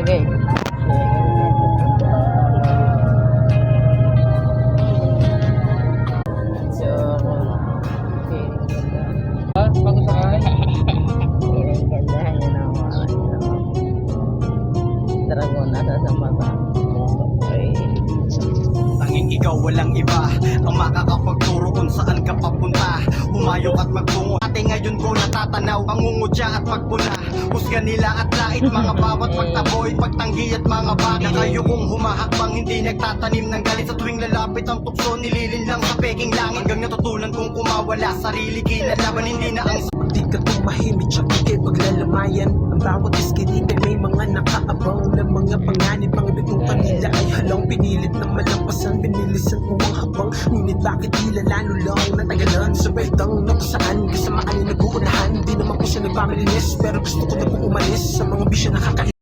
guys. So, okay. Bago sakay. Gandahan yun ang mga dragon nasa sa mata. Okay. Tanging ikaw walang iba ang makakapagturo kung saan ka papunta. Humayok at magtungo. Ate ngayon ko natatanaw ang ngungutya at pagpuna. Husga nila at lait mga bawat pagtaboy, pagtanggi at mga bagay. Na kayo kong humahakbang hindi nagtatanim ng galit. Sa tuwing lalapit ang tukso nililin lang sa peking langit. Hanggang natutunan kong kumawala sarili kinalaban hindi na ang di ka tumahimik siya ikay paglalamayan. Ang bawat iskinita may mga nakaabang na mga panganib. Ang ibitong kanila ay halang pinilit na malampasan. Binilisan ko ang habang ngunit bakit tila lalo lang natagalan. Sa baitang na kung saan kasamaan ay nag-uunahan. Di naman ko siya nagpamalinis pero gusto ko na pong umalis sa mga bisyo nakakainis.